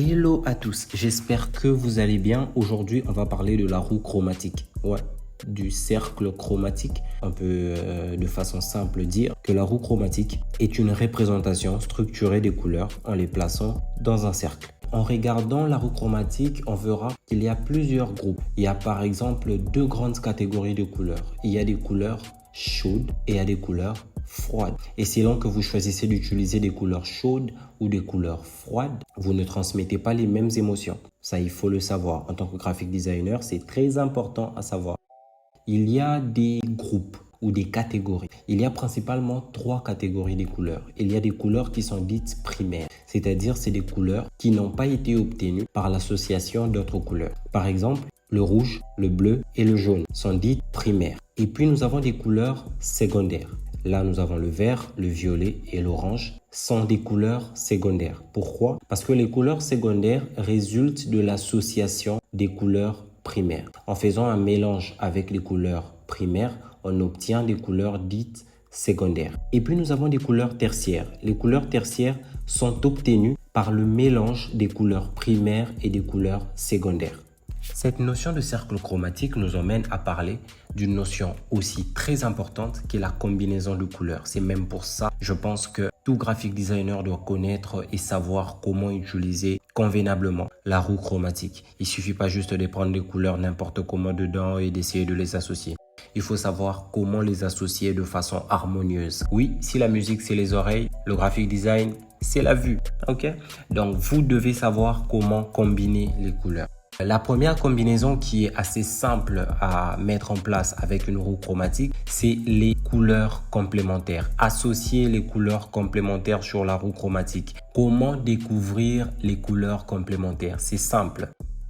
Hello à tous, j'espère que vous allez bien. Aujourd'hui, on va parler de la roue chromatique. Ouais, du cercle chromatique. On peut de façon simple dire que la roue chromatique est une représentation structurée des couleurs en les plaçant dans un cercle. En regardant la roue chromatique, on verra qu'il y a plusieurs groupes. Il y a par exemple deux grandes catégories de couleurs. Il y a des couleurs chaudes et il y a des couleurs froides. Et selon que vous choisissez d'utiliser des couleurs chaudes ou des couleurs froides, vous ne transmettez pas les mêmes émotions. Ça, il faut le savoir. En tant que graphic designer, c'est très important à savoir. Il y a des groupes ou des catégories. Il y a principalement trois catégories de couleurs. Il y a des couleurs qui sont dites primaires, c'est-à-dire c'est des couleurs qui n'ont pas été obtenues par l'association d'autres couleurs. Par exemple, le rouge, le bleu et le jaune sont dites primaires. Et puis nous avons des couleurs secondaires. Là, nous avons le vert, le violet et l'orange sont des couleurs secondaires. Pourquoi? Parce que les couleurs secondaires résultent de l'association des couleurs primaires. En faisant un mélange avec les couleurs primaires, on obtient des couleurs dites secondaires. Et puis, nous avons des couleurs tertiaires. Les couleurs tertiaires sont obtenues par le mélange des couleurs primaires et des couleurs secondaires. Cette notion de cercle chromatique nous emmène à parler d'une notion aussi très importante qui est la combinaison de couleurs. C'est même pour ça, je pense que tout graphic designer doit connaître et savoir comment utiliser convenablement la roue chromatique. Il ne suffit pas juste de prendre des couleurs n'importe comment dedans et d'essayer de les associer. Il faut savoir comment les associer de façon harmonieuse. Oui, si la musique c'est les oreilles, le graphic design c'est la vue. Ok? Donc vous devez savoir comment combiner les couleurs. La première combinaison qui est assez simple à mettre en place avec une roue chromatique, c'est les couleurs complémentaires. Associer les couleurs complémentaires sur la roue chromatique. Comment découvrir les couleurs complémentaires? C'est simple.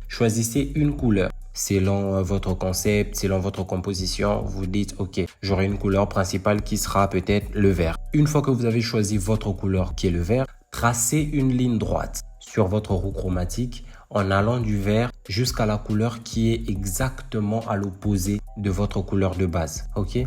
Choisissez une couleur. Selon votre concept, selon votre composition, vous dites « Ok, j'aurai une couleur principale qui sera peut-être le vert ». Une fois que vous avez choisi votre couleur qui est le vert, tracez une ligne droite sur votre roue chromatique en allant du vert jusqu'à la couleur qui est exactement à l'opposé de votre couleur de base. Ok?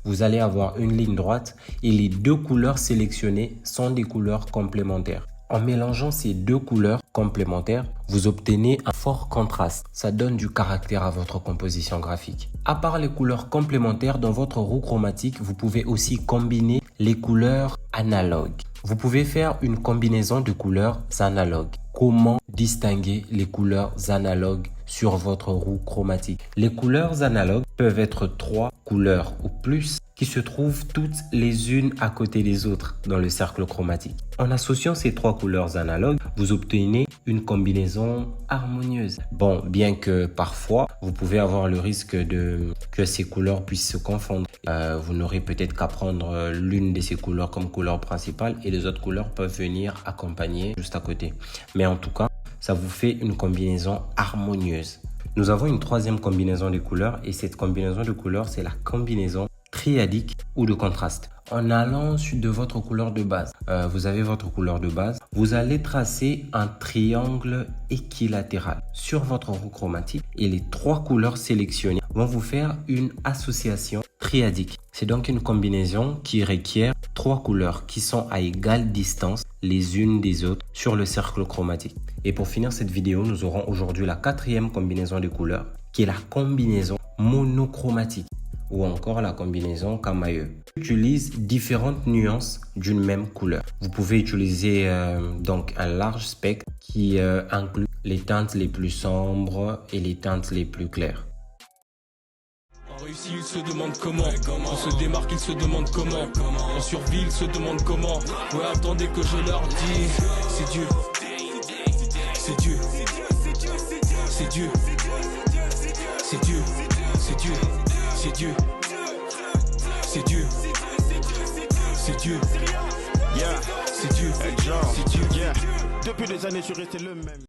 Vous allez avoir une ligne droite et les deux couleurs sélectionnées sont des couleurs complémentaires. En mélangeant ces deux couleurs complémentaires, vous obtenez un fort contraste. Ça donne du caractère à votre composition graphique. À part les couleurs complémentaires dans votre roue chromatique, vous pouvez aussi combiner les couleurs analogues. Vous pouvez faire une combinaison de couleurs analogues. Comment distinguer les couleurs analogues sur votre roue chromatique? Les couleurs analogues peuvent être trois couleurs ou plus qui se trouvent toutes les unes à côté des autres dans le cercle chromatique. En associant ces trois couleurs analogues, vous obtenez une combinaison harmonieuse. Bon, bien que parfois, vous pouvez avoir le risque que ces couleurs puissent se confondre. Vous n'aurez peut-être qu'à prendre l'une de ces couleurs comme couleur principale et les autres couleurs peuvent venir accompagner juste à côté. Mais en tout cas, ça vous fait une combinaison harmonieuse. Nous avons une troisième combinaison de couleurs et cette combinaison de couleurs, c'est la combinaison triadique ou de contraste. En allant de votre couleur de base, vous avez votre couleur de base, vous allez tracer un triangle équilatéral sur votre roue chromatique et les trois couleurs sélectionnées vont vous faire une association triadique. C'est donc une combinaison qui requiert trois couleurs qui sont à égale distance les unes des autres sur le cercle chromatique. Et pour finir cette vidéo, nous aurons aujourd'hui la quatrième combinaison de couleurs qui est la combinaison monochromatique ou encore la combinaison Camaïeu. On utilise différentes nuances d'une même couleur. Vous pouvez utiliser donc un large spectre qui inclut les teintes les plus sombres et les teintes les plus claires. On réussit, ils se demandent comment. On se démarque, ils se demandent comment. On survit, ils se demandent comment. Ouais, attendez que je leur dise. C'est Dieu. C'est Dieu. C'est Dieu. C'est Dieu. C'est Dieu. C'est Dieu. C'est Dieu. C'est Dieu. Yeah. C'est Dieu. C'est Dieu. Yeah. Depuis des années, je suis resté le même.